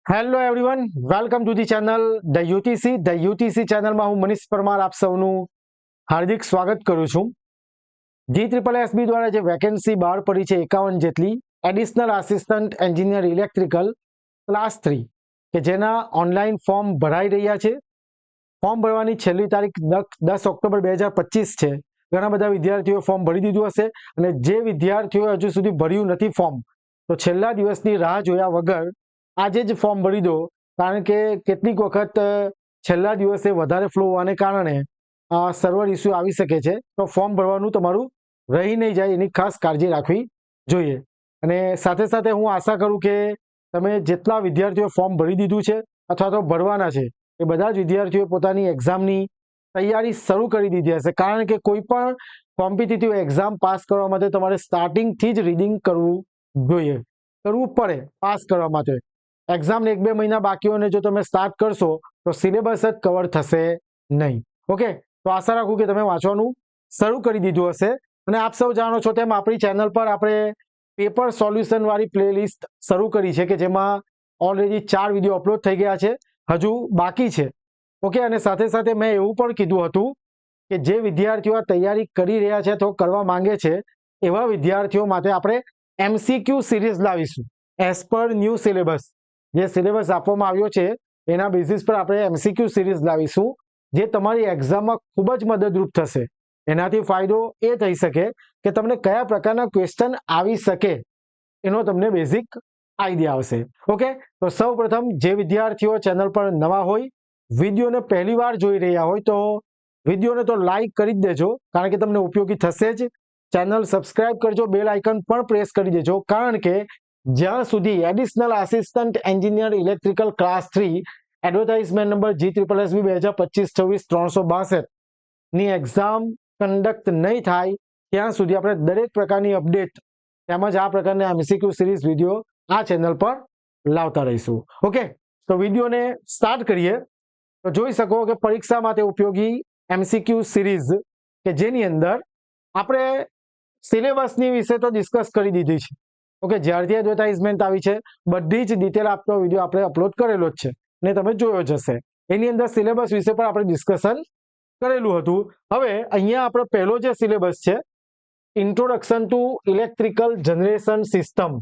Hello everyone, welcome to the channel the UTC ચેનલમાં હું મનીષ પરમાર આપ સૌનું હાર્દિક સ્વાગત કરું છું. GSSB દ્વારા જે વેકેન્સી બહાર પડી છે 51 જેટલી additional assistant engineer electrical class 3 કે જેના ઓનલાઈન ફોર્મ ભરાઈ રહ્યા છે. ફોર્મ ભરવાની છેલ્લી તારીખ 10 ઓક્ટોબર 2025 છે. ઘણા બધા વિદ્યાર્થીઓ ફોર્મ ભરી દીધું હશે અને જે વિદ્યાર્થીઓ હજુ સુધી ભર્યું નથી ફોર્મ, તો છેલ્લા દિવસની રાહ જોયા વગર આજે જ ફોર્મ ભરી દો, કારણ કે કેટલીક વખત છેલ્લા દિવસે વધારે ફ્લો હોવાને કારણે સર્વર ઇસ્યુ આવી શકે છે. તો ફોર્મ ભરવાનું તમારું રહી નહીં જાય એની ખાસ કાળજી રાખવી જોઈએ. અને સાથે સાથે હું આશા કરું કે તમે જેટલા વિદ્યાર્થીઓ ફોર્મ ભરી દીધું છે અથવા તો ભરવાના છે એ બધા જ વિદ્યાર્થીઓ પોતાની એક્ઝામની તૈયારી શરૂ કરી દીધી હશે, કારણ કે કોઈ પણ કોમ્પિટિટિવ એક્ઝામ પાસ કરવા માટે તમારે સ્ટાર્ટિંગથી જ રીડિંગ કરવું જોઈએ, કરવું પડે પાસ કરવા માટે. એક્ઝામને 1-2 મહિના બાકી હોય ને જો તમે સ્ટાર્ટ કરશો તો સિલેબસ જ કવર થશે નહીં. ઓકે, તો આશા રાખું કે તમે વાંચવાનું શરૂ કરી દીધું હશે. અને આપ સૌ જાણો છો તેમ આપણી ચેનલ પર આપણે પેપર સોલ્યુશન વાળી પ્લેલિસ્ટ શરૂ કરી છે કે જેમાં ઓલરેડી 4 વિડીયો અપલોડ થઈ ગયા છે, હજુ બાકી છે. ઓકે, અને સાથે સાથે મેં એવું પણ કીધું હતું કે જે વિદ્યાર્થીઓ તૈયારી કરી રહ્યા છે તો કરવા માંગે છે એવા વિદ્યાર્થીઓ માટે આપણે MCQ સિરીઝ લાવીશું એઝ પર ન્યૂ સિલેબસ. જે સિલેબસ આપવામાં આવ્યો છે એના બેઝિસ પર આપણે MCQ સિરીઝ લાવીશું, જે તમારી એક્ઝામમાં ખૂબ જ મદદરૂપ થશે. એનાથી ફાયદો એ થઈ શકે કે તમને કયા પ્રકારના ક્વેશ્ચન આવી શકે એનો તમને બેઝિક આઈડિયા આવશે. ઓકે, તો સૌ પ્રથમ જે વિદ્યાર્થીઓ ચેનલ પર નવા હોય, વિડીયોને પહેલી વાર જોઈ રહ્યા હોય તો વિડીયોને તો લાઈક કરી જ દેજો, કારણ કે તમને ઉપયોગી થશે જ. ચેનલ સબસ્ક્રાઇબ કરજો, બેલ આઇકન પણ પ્રેસ કરી દેજો, કારણ કે જ્યાં સુધી additional assistant engineer electrical class 3 advertisement number GSSB 2025-26-362 ની એક્ઝામ કન્ડક્ટ નહીં થાય ત્યાં સુધી આપણે દરેક પ્રકારની અપડેટ તેમજ આ પ્રકારના MCQ સિરીઝ વિડીયો આ ચેનલ પર લાવતા રહીશું. ઓકે, તો વિડીયોને સ્ટાર્ટ કરીએ. તો જોઈ શકો કે પરીક્ષા માટે ઉપયોગી MCQ સિરીઝ કે જેની અંદર આપણે સિલેબસની વિશે તો ડિસ્કસ કરી દીધી છે. ઓકે, જ્યારથી એડવર્ટાઇઝમેન્ટ આવી છે બધી જ ડિટેલ આપતો વિડીયો આપણે અપલોડ કરેલો જ છે ને તમે જોયો જ હશે. એની અંદર સિલેબસ વિશે પણ આપણે ડિસ્કશન કરેલું હતું. હવે અહીંયા આપણો પહેલો જે સિલેબસ છે, introduction to electrical generation system.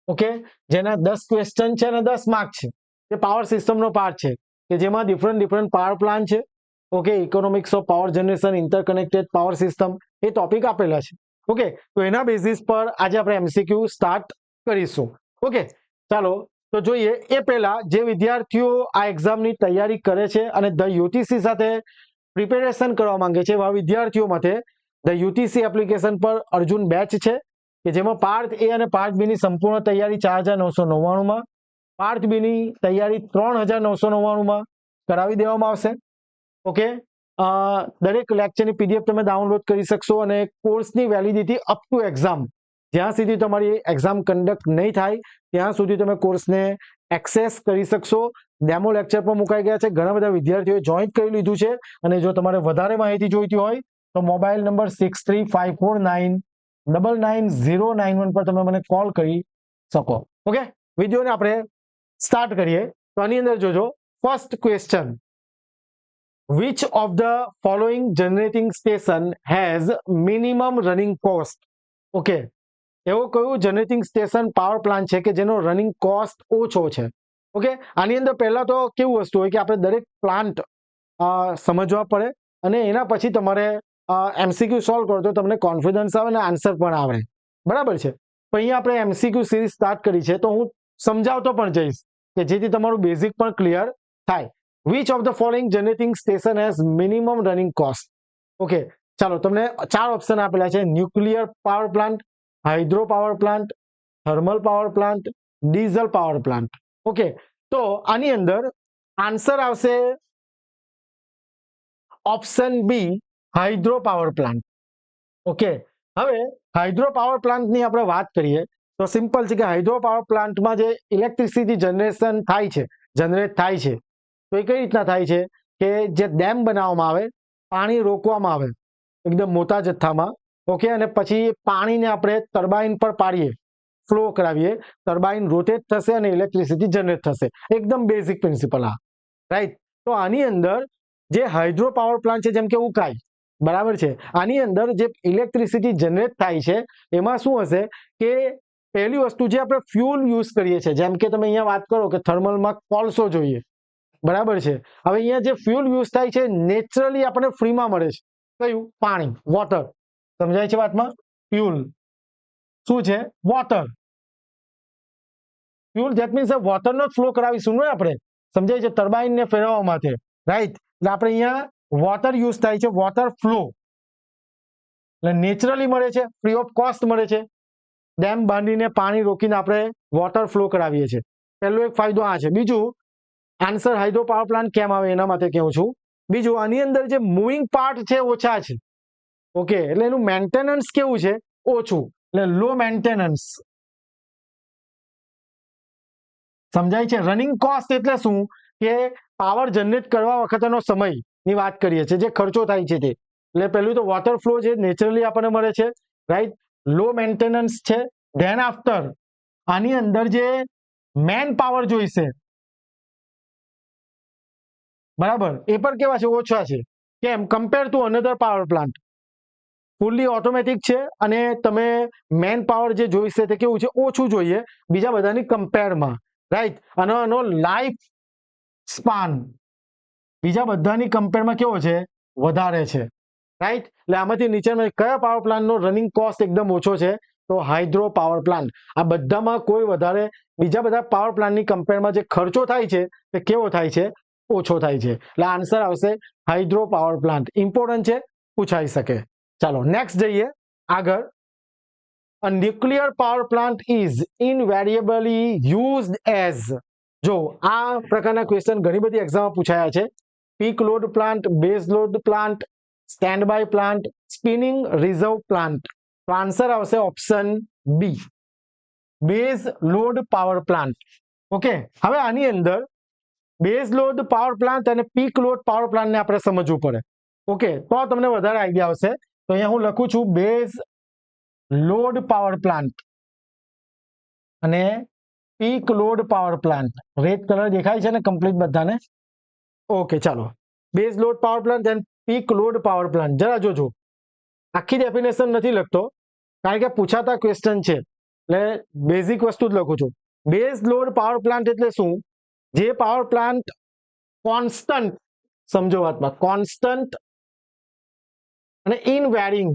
Okay, જેના 10 ક્વેશ્ચન છે અને 10 માર્ક છે. જે પાવર સિસ્ટમનો પાર્ટ છે કે જેમાં ડિફરન્ટ પાવર પ્લાન્ટ છે. Okay, economics of power generation, interconnected power system, A topic આપેલા છે. ઓકે, તો એના બેઝિસ પર આજે આપણે MCQ સ્ટાર્ટ કરીશું. ઓકે, ચાલો તો જોઈએ. એ પહેલા જે વિદ્યાર્થીઓ આ એક્ઝામની તૈયારી કરે છે અને ધ યુટીસી સાથે પ્રિપેરેશન કરવા માંગે છે એવા વિદ્યાર્થીઓ માટે ધ યુટીસી એપ્લિકેશન પર અર્જુન બેચ છે કે જેમાં પાર્ટ એ અને પાર્ટ બી ની સંપૂર્ણ તૈયારી 4999 પાર્ટ બી ની તૈયારી 3999 કરાવી દેવામાં આવશે. ઓકે, દરેક લેક્ચરની PDF તમે ડાઉનલોડ કરી શકશો અને કોર્સની વેલિડિટી અપ ટુ એક્ઝામ, જ્યાં સુધી તમારી એક્ઝામ કન્ડક્ટ નહીં થાય ત્યાં સુધી તમે કોર્સને એક્સેસ કરી શકશો. ડેમો લેક્ચર પણ મુકાઈ ગયા છે, ઘણા બધા વિદ્યાર્થીઓએ જોઈન કરી લીધું છે. અને જો તમારે વધારે માહિતી જોઈતી હોય તો મોબાઈલ નંબર 6354999091 પર તમે મને કોલ કરી શકો. ઓકે, વિડીયોને આપણે સ્ટાર્ટ કરીએ. તો આની અંદર જોજો, first question, which of the following generating station has minimum running cost? Okay, એવું કયું જનરેટિંગ સ્ટેશન પાવર પ્લાન્ટ છે કે જેનો રનિંગ કોસ્ટ ઓછો છે? ઓકે, આની અંદર પહેલા તો કેવું વસ્તુ હોય કે આપણે દરેક પ્લાન્ટ સમજવા પડે અને એના પછી તમારે MCQ સોલ્વ કરો તો તમને કોન્ફિડન્સ આવે અને આન્સર પણ આવે. બરાબર છે? તો અહીંયા આપણે MCQ સિરીઝ સ્ટાર્ટ કરી છે તો હું સમજાવતો પણ જઈશ કે જેથી તમારું બેઝિક પણ ક્લિયર થાય. Which of the following generating station has minimum running cost? Okay, ચાલો તમને 4 ઓપ્શન આપેલા છે: nuclear power plant, hydro power plant, thermal power plant, diesel power plant. Okay, તો આની અંદર આન્સર આવશે option B, hydro power plant. Okay, હવે hydro power પ્લાન્ટની આપણે વાત કરીએ તો સિમ્પલ છે કે હાઇડ્રો પાવર પ્લાન્ટમાં જે ઇલેક્ટ્રિસિટી જનરેટ થાય છે તો એ કઈ રીતના થાય છે કે જે ડેમ બનાવવામાં આવે, પાણી રોકવામાં આવે એકદમ મોટા જથ્થામાં. ઓકે, અને પછી પાણીને આપણે ટર્બાઇન પર પાડીએ ફ્લો કરાવીએ, ટર્બાઇન રોટેટ થશે અને ઇલેક્ટ્રિસિટી જનરેટ થશે. એકદમ બેઝિક પ્રિન્સિપલ આ, રાઈટ. તો આની અંદર જે હાઇડ્રો પાવર પ્લાન્ટ છે, જેમ કે ઉકાઈ, બરાબર છે, આની અંદર જે ઇલેક્ટ્રિસિટી જનરેટ થાય છે એમાં શું હશે કે પહેલી વસ્તુ જે આપણે ફ્યુલ યુઝ કરીએ છીએ, જેમ કે તમે અહીંયા વાત કરો કે થર્મલમાં કોલસો જોઈએ, બરાબર છે. હવે અહીંયા જે ફ્યુલ યુઝ થાય છે નેચરલી આપણને ફ્રીમાં મળે છે. કયું? પાણી, વોટર. સમજાય છે વાતમાં? ફ્યુલ શું છે? વોટર. ફ્યુલ ધેટ મીન્સ વોટરનો ફ્લો કરાવીશું ને આપણે, સમજાય છે, ટર્બાઇનને ફેરવવા માટે, રાઈટ. એટલે આપણે અહીંયા વોટર યુઝ થાય છે, વોટર ફ્લો, એટલે નેચરલી મળે છે, ફ્રી ઓફ કોસ્ટ મળે છે. ડેમ બાંધીને પાણી રોકીને આપણે વોટર ફ્લો કરાવીએ છીએ. પહેલો એક ફાયદો આ છે. બીજું, આન્સર હાઇડ્રો પાવર પ્લાન્ટ કેમ આવે એના માટે કહું છું. બીજું, આની અંદર જે મૂવિંગ પાર્ટ છે ઓછા છે, ઓકે, એટલે એનું મેન્ટેનન્સ કેવું છે? ઓછું, એટલે લો મેન્ટેનન્સ. સમજાય છે? રનિંગ કોસ્ટ એટલે શું કે પાવર જનરેટ કરવા વખતનો સમયની વાત કરીએ છીએ, જે ખર્ચો થાય છે તે. એટલે પહેલું તો વોટર ફ્લો છે નેચરલી આપણને મળે છે, રાઈટ. લો મેન્ટેનન્સ છે. ધેન આફ્ટર આની અંદર જે મેન પાવર જોઈશે, બરાબર, એ પણ કેવા છે? ઓછા છે. કેમ? Compare to another power plant. Fully automatic છે અને તમે મેન પાવર જે જોઈશે તે કેવું છે? ઓછું જોઈએ બીજા બધાની કમ્પેરમાં, રાઈટ. અને આનો લાઈફ સ્પાન બીજા બધાની કમ્પેરમાં કેવો છે? વધારે છે, રાઈટ. એટલે આમાંથી નીચેનો કયા પાવર પ્લાન્ટનો રનિંગ કોસ્ટ એકદમ ઓછો છે? તો હાઇડ્રો પાવર પ્લાન્ટ. આ બધામાં કોઈ વધારે બીજા બધા પાવર પ્લાન્ટની કમ્પેરમાં જે ખર્ચો થાય છે તે કેવો થાય છે? ઓછો થાય છે. એટલે આન્સર આવશે હાઇડ્રો પાવર પ્લાન્ટ. ઇમ્પોર્ટન્ટ છે, પૂછાઈ શકે. ચાલો નેક્સ્ટ જઈએ આગળ. A nuclear power plant is invariably used as. જો આ પ્રકારના ક્વેશ્ચન ઘણી બધી એક્ઝામમાં પૂછાયા છે. Peak load plant, base load plant, stand by plant, spinning reserve plant. તો આન્સર આવશે option B, base load power plant. Okay, હવે આની અંદર બેઝ લોડ પાવર પ્લાન્ટ અને પીક લોડ પાવર પ્લાન્ટને આપણે સમજવું પડે. ઓકે, તો તમને વધારે આઈડિયા આવશે. તો અહીંયા હું લખું છું બેઝ લોડ પાવર પ્લાન્ટ અને peak load power plant. Red colour દેખાય છે ને કમ્પ્લીટ બધાને? ઓકે, ચાલો. Base load power plant and peak load power plant. જરા જોજો, આખી ડેફિનેશન નથી લખતો કારણ કે પૂછાતા ક્વેશ્ચન છે, એટલે બેઝિક વસ્તુ જ લખું છું. બેઝ લોડ પાવર પ્લાન્ટ એટલે શું? જે પાવર પ્લાન્ટ કોન્સ્ટન્ટ, સમજો વાતમાં, કોન્સ્ટન્ટ અને ઇન વેરિંગ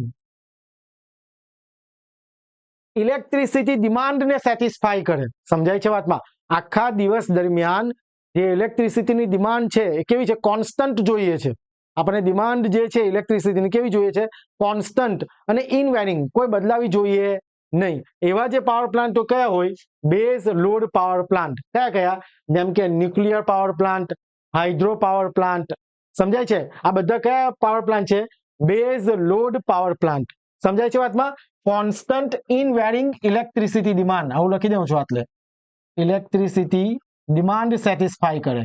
ઇલેક્ટ્રિસિટી ડિમાન્ડને સેટિસ્ફાય કરે. સમજાય છે વાતમાં? આખા દિવસ દરમિયાન જે ઇલેક્ટ્રિસિટીની ડિમાન્ડ છે એ કેવી છે? કોન્સ્ટન્ટ જોઈએ છે. આપણે ડિમાન્ડ જે છે ઇલેક્ટ્રિસિટીની કેવી જોઈએ છે? કોન્સ્ટન્ટ અને ઇન વેરિંગ, કોઈ બદલાવી જોઈએ નહીં. એવા જે પાવર પ્લાન્ટો કયા હોય? Base load power plant. કયા કયા? જેમ કે nuclear power plant, hydro power plant. સમજાય છે? આ બધા કયા પાવર પ્લાન્ટ છે? Base load power plant. સમજાય છે વાતમાં? Constant in varying electricity demand, આવું લખી દઉં છું આટલે. ઇલેક્ટ્રિસિટી ડિમાન્ડ સેટિસ્ફાય કરે.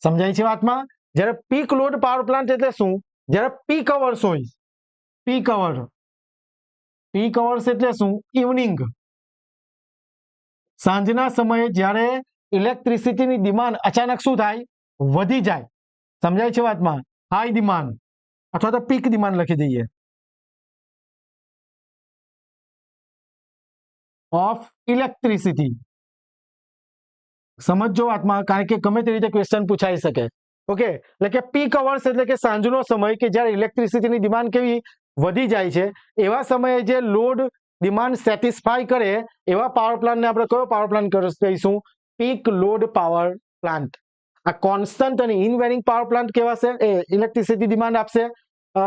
સમજાય છે વાતમાં? જ્યારે પીક લોડ પાવર પ્લાન્ટ એટલે શું? જ્યારે પીક અવર્સ હોય. પીક અવર, પીક અવર્સ એટલે શું? ઇવનિંગ, સાંજના સમયે જ્યારે ઇલેક્ટ્રિસિટીની ડિમાન્ડ અચાનક શું થાય? વધી જાય. સમજાય છે વાતમાં? હાઈ ડિમાન્ડ અથવા તો પીક ડિમાન્ડ લખી દઈએ. Of electricity. સમજો વાતમાં, કારણ કે ગમે તે રીતે ક્વેશ્ચન પૂછાઈ શકે. ઓકે, એટલે કે પીક અવર્સ એટલે કે સાંજનો સમય કે જ્યારે ઇલેક્ટ્રિસિટીની ડિમાન્ડ કેવી? વધી જાય છે. એવા સમયે જે લોડ ડિમાન્ડ સેટિસ્ફાય કરે એવા પાવર પ્લાન્ટને આપણે કયો પાવર પ્લાન્ટ કહીશું? Peak load power plant. આ કોન્સ્ટન્ટ અને ઇન વેરિંગ પાવર પ્લાન્ટ કેવાશે? એ ઇલેક્ટ્રિસિટી ડિમાન્ડ આપશે,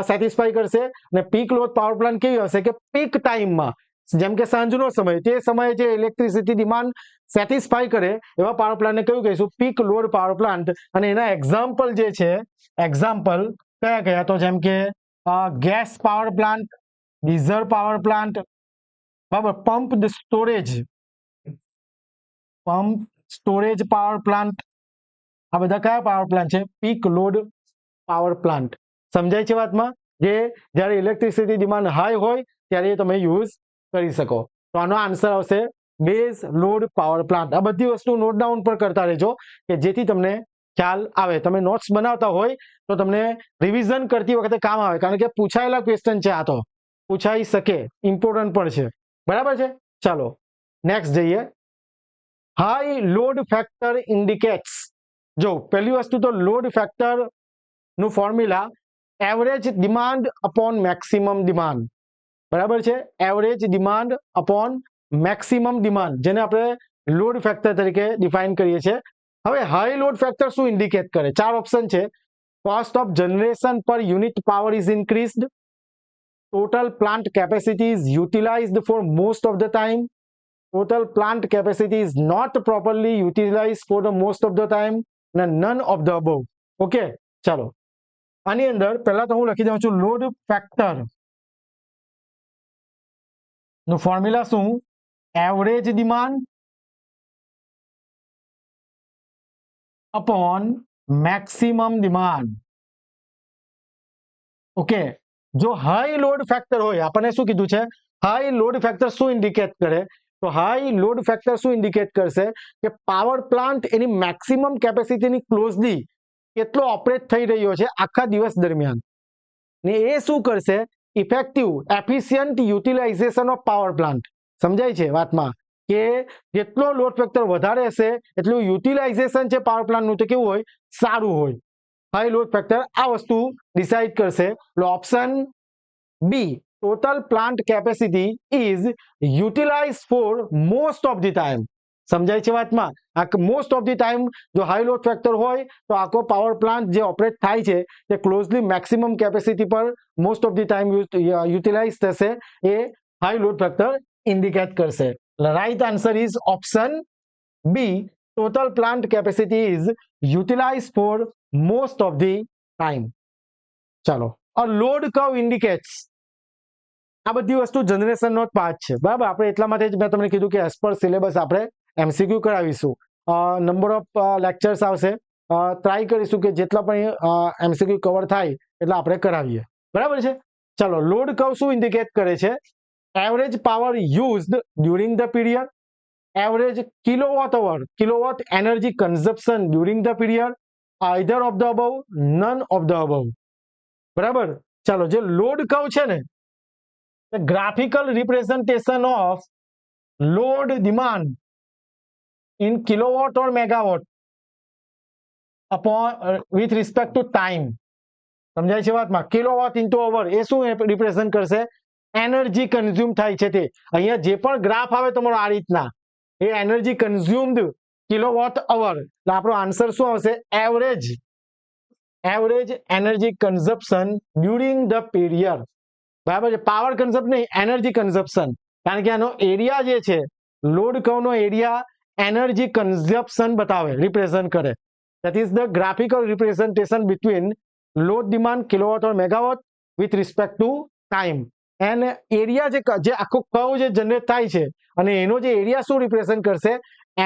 સેટિસ્ફાય કરશે. અને પીક લોડ પાવર પ્લાન્ટ કેવી હશે? કે પીક ટાઈમમાં, જેમ કે સાંજનો સમય, તે સમયે જે ઇલેક્ટ્રિસિટી ડિમાન્ડ સેટિસ્ફાય કરે એવા પાવર પ્લાન્ટને કયું કહીશું? Peak load power plant. અને એના એક્ઝામ્પલ જે છે, એક્ઝામ્પલ કયા કયા? તો જેમ કે gas power plant, diesel power plant, બરાબર, pump storage, pump storage power plant. આ બધા કયા પાવર પ્લાન્ટ છે? Peak load power plant. સમજાય છે વાતમાં? જે જ્યારે ઇલેક્ટ્રિસિટી ડિમાન્ડ હાઈ હોય ત્યારે તમે યુઝ કરી શકો. તો આનો આન્સર આવશે બેઝ લોડ પાવર પ્લાન્ટ. આ બધી વસ્તુ નોટ ડાઉન પર કરતા રહેજો કે જેથી તમને ખ્યાલ આવે. તમે નોટ્સ બનાવતા હોય તો તમને રિવિઝન કરતી વખતે કામ આવે, કારણ કે પૂછાયેલા ક્વેશ્ચન છે, આ તો પૂછાઈ શકે, ઇમ્પોર્ટન્ટ પણ છે. બરાબર છે. ચાલો નેક્સ્ટ જઈએ. High load factor indicates. જો પહેલી વસ્તુ તો લોડ ફેક્ટર નું formula average demand upon maximum demand. બરાબર છે. Average demand upon maximum demand, જેને આપણે લોડ ફેક્ટર તરીકે ડિફાઇન કરીએ છીએ. હવે હાઈ લોડ ફેક્ટર શું ઇન્ડિકેટ કરે? 4 ઓપ્શન છે. કોસ્ટ ઓફ જનરેશન પર unit power is increased, total plant capacity is utilized for most of the time, total plant capacity is not properly utilized for the most of the time, and none of the above. Okay, ચાલો આની અંદર પહેલા તો હું લખી દઉં છું load factor નું ફોર્મ્યુલા શું? Average demand upon maximum demand. Okay, જો હાઈ લોડ ફેક્ટર હોય, આપણને શું કીધું છે? હાઈ લોડ ફેક્ટર શું ઇન્ડિકેટ કરે? તો હાઈ લોડ ફેક્ટર શું ઇન્ડિકેટ કરશે કે પાવર પ્લાન્ટ એની મેક્સિમમ કેપેસિટીની ક્લોઝલી કેટલો ઓપરેટ થઈ રહ્યો છે આખા દિવસ દરમિયાન, ને એ શું કરશે? Effective efficient utilization of power plant. સમજાય છે વાતમાં કે જેટલો લોડ ફેક્ટર વધારે હશે એટલું યુટિલાઇઝેશન છે પાવર પ્લાન્ટનું તો કેવું હોય? સારું હોય. હાઈ લોડ ફેક્ટર આ વસ્તુ ડિસાઇડ કરશે. Option B, total plant capacity is utilize for most of the time. સમજાય છે વાતમાં? આ મોસ્ટ ઓફ ધી ટાઈમ જો હાઈ લોડ ફેક્ટર હોય તો આખો પાવર પ્લાન્ટ જે ઓપરેટ થાય છે તે ક્લોઝલી મેક્સિમમ કેપેસિટી પર most of the time utilize થશે. એ હાઈ લોડ ફેક્ટર ઇન્ડિકેટ કરશે. Right answer is option B, total plant capacity is utilized for most of the time. ચાલો, a load curve indicates. આ બધી વસ્તુ જનરેશનનો જ part છે. બરાબર, આપણે એટલા માટે જ મેં તમને કીધું કે એઝ પર સિલેબસ આપણે એમસીક્યુ કરાવીશું. નંબર ઓફ લેક્ચર્સ આવશે, ટ્રાય કરીશું કે જેટલા પણ એમસીક્યુ કવર થાય એટલા આપણે કરાવીએ. બરાબર છે. ચાલો, લોડ કર્વ શું ઇન્ડિકેટ કરે છે? Average power used during the period, average kilowatt hour, kilowatt energy consumption during the period, either of the above, none of the above. બરાબર. ચાલો, જે લોડ કર્વ છે ને, graphical representation off load demand in kilowatt or megawatt upon with respect to time. સમજાય છે વાતમાં? Kilowatt into અવર એ શું represent કરશે? એનર્જી કન્ઝ્યુમ થાય છે તે. અહીંયા જે પણ ગ્રાફ આવે તમારો આ રીતના, એ એનર્જી કન્ઝ્યુમ્ડ કિલોવોટ અવર. એટલે આપણો આન્સર શું આવશે? Average energy consumption during the period. બરાબર છે. પાવર કન્ઝપ્ટ નહીં, એનર્જી કન્ઝપ્શન, કારણ કે આનો એરિયા જે છે, લોડ કર્વનો એરિયા એનર્જી કન્ઝપ્શન બતાવે, રિપ્રેઝન્ટ કરે. That is the graphical representation between load demand kilowatt or megawatt with respect to time. And area જે આખો કર્વ જે જનરેટ થાય છે અને એનો જે એરિયા શું રિપ્રેઝન્ટ કરશે?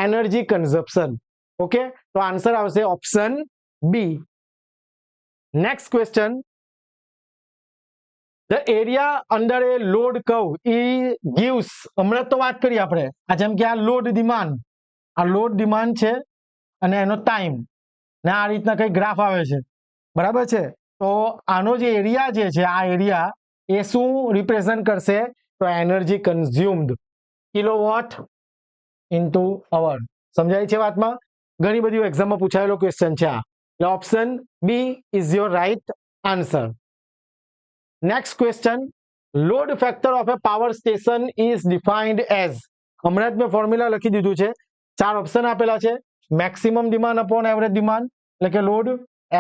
Energy consumption. ઓકે, તો આન્સર આવશે option B. Next question, the area under a load curve e gives. હમણાં તો વાત કરી આપણે, આ જેમ કે આ લોડ ડિમાન્ડ છે અને એનો ટાઈમ, ને આ રીતના કઈ ગ્રાફ આવે છે. બરાબર છે. તો આનો જે એરિયા જે છે, આ એરિયા એ શું રિપ્રેઝન્ટ કરશે? તો એનર્જી કન્ઝ્યુમ્ડ કિલોવોટ ઇન્ટુ અવર. સમજાય છે વાતમાં? ઘણી બધી એક્ઝામમાં પૂછાયેલો ક્વેશ્ચન છે આ. Option B is your right answer. Next question, load factor of a power station is defined as. હમણાં જ મેં ફોર્મ્યુલા લખી દીધું છે. 4 ઓપ્શન આપેલા છે. Maximum demand upon average demand, એટલે કે load,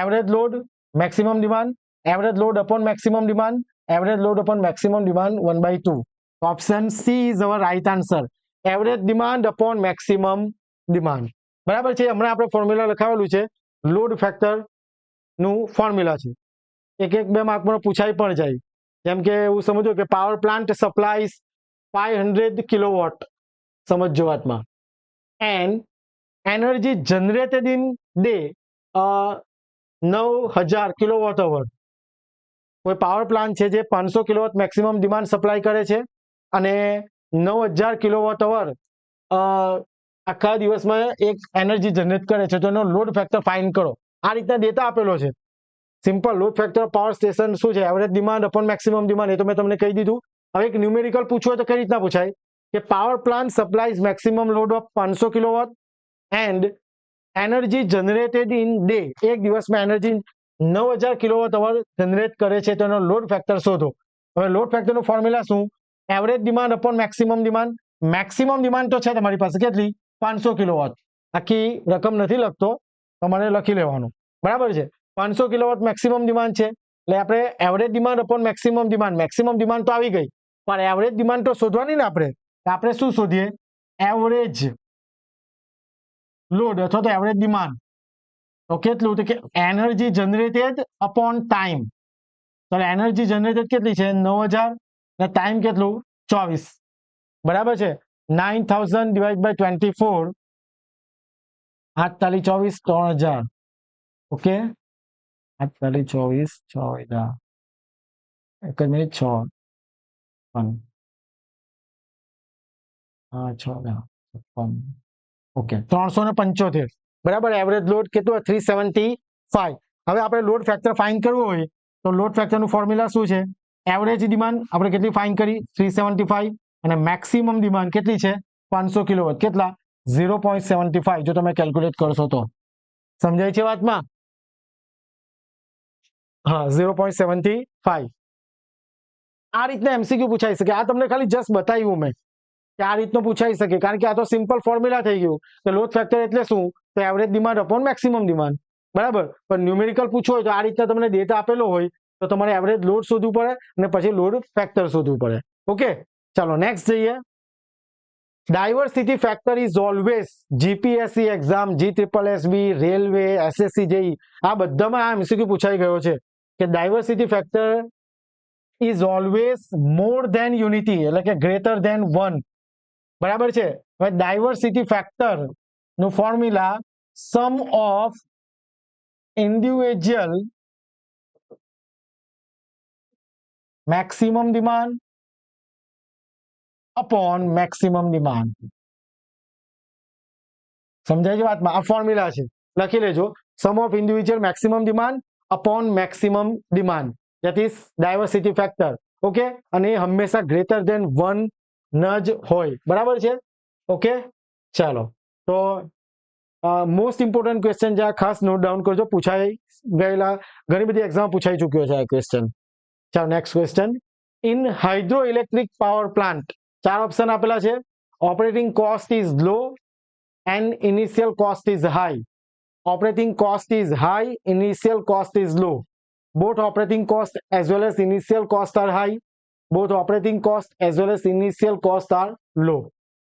average load, maximum demand, average load upon maximum demand, average load upon maximum demand 1/2. Option she is our right answer. Average demand upon maximum demand. બરાબર છે. હમણાં આપણે formula લખાવેલું છે, load factor નું formula છે. એક 2 માર્કમાં પૂછાઈ પણ જાય. જેમ કે એવું સમજો કે પાવર પ્લાન્ટ સપ્લાઈઝ 500 કિલોવોટ, સમજો વાતમાં, and energy generated in day 9000 kilowatt hour. કોઈ પાવર પ્લાન્ટ છે જે 500 કિલોવોટ મેક્સિમમ ડિમાન્ડ સપ્લાય કરે છે અને 9000 કિલોવોટ અવર આખા દિવસમાં એક એનર્જી જનરેટ કરે છે તો એનો લોડ ફેક્ટર ફાઇન્ડ કરો. આ રીતના ડેટા આપેલો છે. Simple load factor power station શું છે? Average demand upon maximum demand. એ તો મેં તમને કહી દીધું. હવે એક ન્યુમેરિકલ પૂછવું હોય તો કઈ રીતના પૂછાય કે power plant સપ્લાયઝ maximum load of 500 kilowatt and energy generated in day. એક દિવસમાં એનર્જી 9000 કિલોવોટ અવર જનરેટ કરે છે તો એનો લોડ ફેક્ટર શોધો. હવે લોડ ફેક્ટરનું ફોર્મ્યુલા શું? Average demand upon maximum demand. Maximum demand તો છે તમારી પાસે કેટલી? 500 કિલોવોટ. આખી રકમ નથી લખતો, તમારે લખી લેવાનું. બરાબર છે? 500 કિલોવોટ મેક્સિમમ ડિમાન્ડ છે એટલે આપણે average demand upon maximum demand. Maximum demand તો આવી ગઈ પણ એવરેજ ડિમાન્ડ તો શોધવાની ને આપણે શું શોધીએ? એવરેજ લોડ અથવા તો એવરેજ ડિમાન્ડ. તો કેટલું? તો કે એનર્જી જનરેટેડ અપોન ટાઈમ. તો એનર્જી જનરેટેડ કેટલી છે? 9000 અને ટાઈમ કેટલું? 24. બરાબર છે? 9000 ડિવાઇડ બાય 24, 8 તાલી 24, 3000. ઓકે, 8 તાલી 24, 6 એક જ મિનિટ, 6 ઓકે 375. બરાબર. એવરેજ લોડ કેટલો? 375. હવે આપણે લોડ ફેક્ટર ફાઇન્ડ કરવું હોય તો લોડ ફેક્ટરનું ફોર્મ્યુલા શું છે? એવરેજ ડિમાન્ડ આપણે કેટલી ફાઇન્ડ કરી? 375. અને મેક્સિમમ ડિમાન્ડ કેટલી છે? 500 કિલોવોટ. કેટલા? 0.75. જો તમે કેલ્ક્યુલેટ કરશો તો સમજાય છે વાતમાં? હા, 0.75. આ રીતના એમસીક્યુ પૂછાઈ શકે. આ તમને ખાલી જસ્ટ બતાવ્યું મેં કે આ રીતનું પૂછાઈ શકે, કારણ કે આ તો સિમ્પલ ફોર્મ્યુલા થઈ ગયું કે લોડ ફેક્ટર એટલે શું? તો average demand upon maximum demand. બરાબર. પણ ન્યુમેરિકલ પૂછવું હોય તો આ રીતના તમને ડેટા આપેલો હોય તો તમારે એવરેજ લોડ શોધવું પડે અને પછી લોડ ફેક્ટર શોધવું પડે. ઓકે, ચાલો નેક્સ્ટ જઈએ. Diversity factor is always GPSC exam, GSSB, railway, SSC, JEE આ બધામાં આ એમસીક્યુ પૂછાઈ ગયો છે કે diversity factor is always more than unity, એટલે કે ગ્રેટર ધેન 1. બરાબર છે? હવે ડાયવર્સિટી ફેક્ટર નું formula sum of individual maximum demand upon maximum demand. સમજાય છે વાતમાં? આ ફોર્મ્યુલા છે, લખી લેજો. Sum of individual maximum demand upon maximum demand, that is diversity factor. Okay, અને એ હંમેશા ગ્રેટર ધેન 1 ન જ હોય. બરાબર છે? ઓકે, ચાલો. તો મોસ્ટ ઇમ્પોર્ટન્ટ ક્વેશ્ચન છે આ, ખાસ નોટ ડાઉન કરજો. પૂછાઈ ગયેલા, ઘણી બધી એક્ઝામ પૂછાઈ ચૂક્યો છે આ ક્વેશ્ચન. ચાલો next question. In hydro electric power plant 4 option આપેલા છે. Operating cost is law and initial cost is high. Operating cost is high, initial cost is low. Both operating cost as well as initial cost are high. Both operating cost as well as initial cost are low.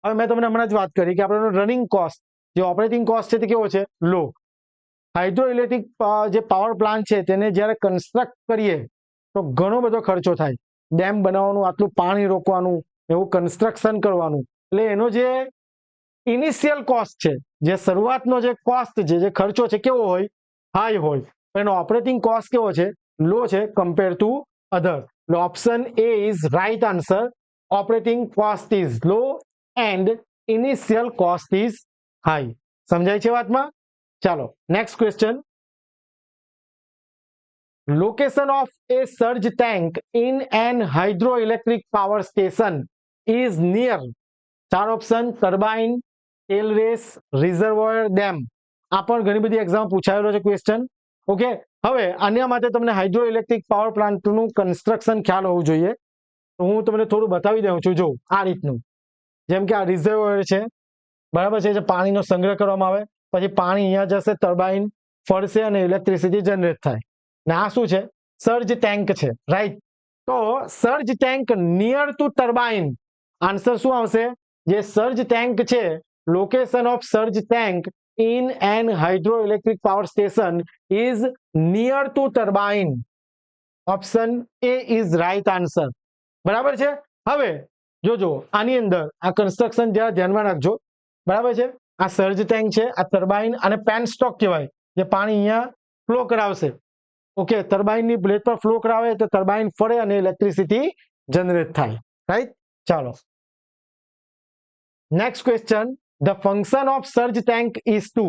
હવે મેં તમને હમણાં જ વાત કરી કે આપણો running cost, જે ઓપરેટિંગ કોસ્ટ છે તે કેવો છે? લો. હાઇડ્રો ઇલેક્ટ્રિક જે પાવર પ્લાન્ટ છે તેને જ્યારે કન્સ્ટ્રક્ટ કરીએ તો ઘણો બધો ખર્ચો થાય. ડેમ બનાવવાનું, આટલું પાણી રોકવાનું, એવું કન્સ્ટ્રક્શન કરવાનું. એટલે એનો જે ઇનિશિયલ કોસ્ટ છે, જે શરૂઆતનો જે કોસ્ટ છે, જે ખર્ચો છે, કેવો હોય? હાઈ હોય. એનો ઓપરેટિંગ કોસ્ટ કેવો છે? લો છે કમ્પેર ટુ અધર. એટલે option A is right answer. Operating cost is low and initial cost is high. સમજાય છે વાતમાં? ચાલો next question. Location of a surge tank in an hydroelectric power station is near. 4 option: turbine, tail race, reservoir, dam. આ પણ ઘણી બધી exam પૂછાયેલો છે question. Okay, હવે આના માટે તમને હાઇડ્રો ઇલેક્ટ્રિક પાવર પ્લાન્ટનું કન્સ્ટ્રક્શન ખ્યાલ હોવું જોઈએ. તો હું તમને થોડું બતાવી દઉં છું. જો આ રીતનું, જેમ કે આ રિઝર્વોયર છે, બરાબર છે, જે પાણીનો સંગ્રહ કરવામાં આવે, પછી પાણી અહીંયા જશે, ટર્બાઇન ફરશે અને ઇલેક્ટ્રિસિટી જનરેટ થાય. ને આ શું છે? સર્જ ટેન્ક છે, રાઈટ? તો surge tank near to turbine. Answer શું આવશે? જે સર્જ ટેન્ક છે, location of surge tank in an hydroelectric power station is near to turbine. Option A is right answer. બરાબર છે? હવે જોજો આની અંદર આ કન્સ્ટ્રક્શન જરા ધ્યાનમાં રાખજો. બરાબર છે? આ સર્જ ટેન્ક છે, આ ટર્બાઇન અને પેનસ્ટોક કહેવાય, જે પાણી અહીંયા ફ્લો કરાવશે. ઓકે, ટર્બાઇનની બ્લેડ પર ફ્લો કરાવે તો ટર્બાઇન ફરે અને ઇલેક્ટ્રિસિટી જનરેટ થાય. રાઈટ? ચાલો next question, the function of surge tank is to.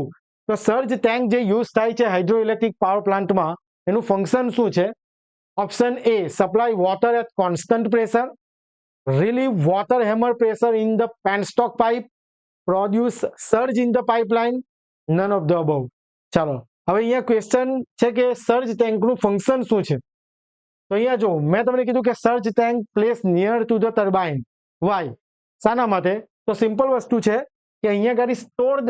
તો સર્જ ટેન્ક જે યુઝ થાય છે હાઇડ્રો ઇલેક્ટ્રિક પાવર પ્લાન્ટમાં, એનું ફંક્શન શું છે? Option A, supply water at constant pressure, relieve water hammer pressure in the penstock pipe, produce surge in the pipeline, none of the above. ચાલો હવે અહીંયા ક્વેશ્ચન છે કે સર્જ ટેન્કનું ફંક્શન શું છે? તો અહીંયા જો મેં તમને કીધું કે surge tank place near to the turbine. Why? શાના માટે? તો સિમ્પલ વસ્તુ છે કે અહીંયા ગાડી સ્ટોર્ડ,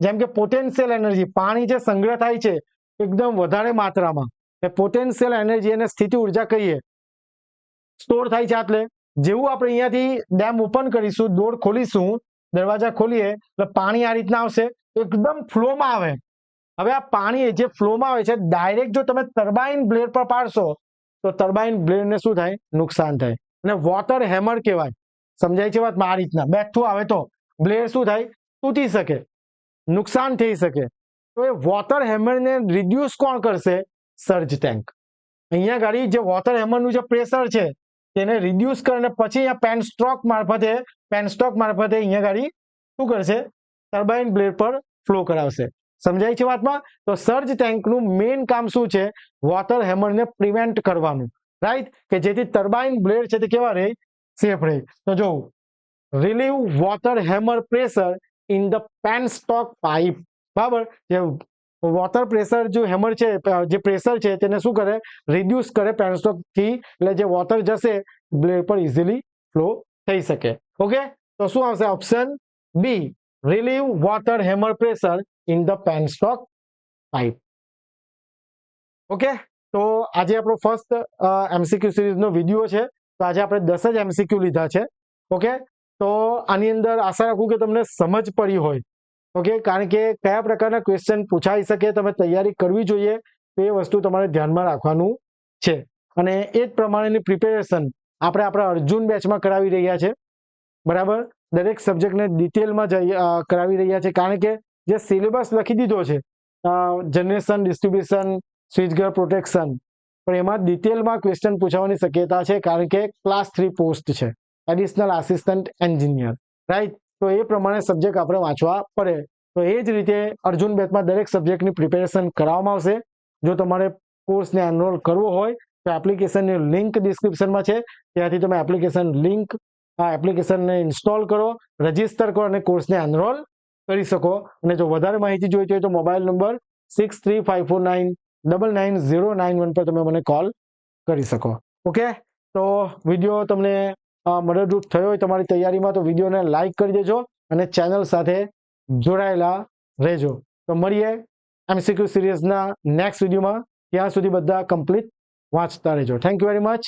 જેમ કે પોટેન્શિયલ એનર્જી, પાણી જે સંગ્રહ થાય છે એકદમ વધારે માત્રામાં, એ પોટેન્શિયલ એનર્જી અને સ્થિતિ ઉર્જા કહીએ, સ્ટોર થાય છે. એટલે જેવું આપણે અહીંયાથી ડેમ ઓપન કરીશું, ડોર ખોલીશું, દરવાજા ખોલીએ એટલે પાણી આ રીતના આવશે, એકદમ ફ્લોમાં આવે. હવે આ પાણી જે ફ્લોમાં આવે છે ડાયરેક્ટ જો તમે ટર્બાઇન બ્લેડ પર પાડશો તો ટર્બાઇન બ્લેડને શું થાય? નુકસાન થાય. અને વોટર હેમર કહેવાય. સમજાય છે વાતમાં? આ રીતના બેઠું આવે તો બ્લેડ શું થાય? તૂટી શકે, નુકસાન થઈ શકે. તો એ વોટર હેમરને રિડ્યુસ કોણ કરશે? Surge tank. અહીંયા ગાડી જે વોટર હેમરનું જે પ્રેશર છે તેને રિડ્યુસ કરીને પછી અહીંયા પેનસ્ટોક મારફતે અહીંયા ગાડી શું કરશે? ટર્બાઇન બ્લેડ પર ફ્લો કરાવશે. સમજાય છે વાતમાં? તો સર્જ ટેન્કનું મેઇન કામ શું છે? વોટર હેમરને પ્રિવેન્ટ કરવાનું, રાઈટ? કે જેથી ટર્બાઇન બ્લેડ છે તે કેવા રહે? સેફ રહે. તો જો relieve water hammer pressure in the penstock pipe. બરાબર? જે વોટર પ્રેશર જો હેમર છે, જે પ્રેશર છે તેને શું કરે? રિડ્યુસ કરે પેનસ્ટોક થી, એટલે જે વોટર જશે બ્લેડ પર ઇઝીલી ફ્લો થઈ શકે. ઓકે, તો શું આવશે? Option B, relieve water hammer pressure in the penstock pipe. Okay, તો આજે આપણો ફર્સ્ટ એમસીક્યુ સિરીઝનો વિડીયો છે. તો આજે આપણે 10 જ એમસીક્યુ લીધા છે. ઓકે, તો આની અંદર આશા રાખું કે તમને સમજ પડી હોય. ઓકે, કારણ કે કયા પ્રકારના ક્વેશ્ચન પૂછાઈ શકે, તમે તૈયારી કરવી જોઈએ, તો એ વસ્તુ તમારે ધ્યાનમાં રાખવાનું છે. અને એ જ પ્રમાણેની પ્રિપેરેશન આપણે આપણા અર્જુન બેચમાં કરાવી રહ્યા છે. બરાબર? દરેક સબ્જેક્ટને ડિટેલમાં કરાવી રહ્યા છે, કારણ કે જે સિલેબસ લખી દીધો છે જનરેશન, ડિસ્ટ્રીબ્યુશન, સ્વિચગર, પ્રોટેક્શન, પણ એમાં ડિટેલમાં ક્વેશ્ચન પૂછવાની શક્યતા છે, કારણ કે ક્લાસ 3 પોસ્ટ છે, એડિશનલ આસિસ્ટન્ટ એન્જિનિયર, રાઈટ? તો એ પ્રમાણે સબ્જેક્ટ આપણે વાંચવા પડે. તો એ જ રીતે અર્જુન બેચમાં દરેક સબ્જેક્ટની પ્રિપેરેશન કરવામાં આવશે. જો તમારે કોર્સને એનરોલ કરવો હોય તો એપ્લિકેશનની લિંક ડિસ્ક્રિપ્શનમાં છે, ત્યાંથી તમે એપ્લિકેશનને ઇન્સ્ટોલ કરો, રજીસ્ટર કરો અને કોર્સને એનરોલ કરી શકો. અને જો વધારે માહિતી જોઈતી હોય તો મોબાઈલ નંબર 6354999091 પર તમે મને કોલ કરી શકો. ઓકે, તો વિડીયો તમને મદદરૂપ થયો હોય તમારી તૈયારીમાં તો વિડીયોને લાઈક કરી દેજો અને ચેનલ સાથે જોડાયેલા રહેજો. તો મળીએ એમસીક્યુ સિરીઝના નેક્સ્ટ વિડીયોમાં. ત્યાં સુધી બધા કમ્પ્લીટ વાંચતા રહેજો. Thank you very much.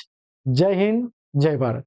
જય હિન્દ, જય ભારત.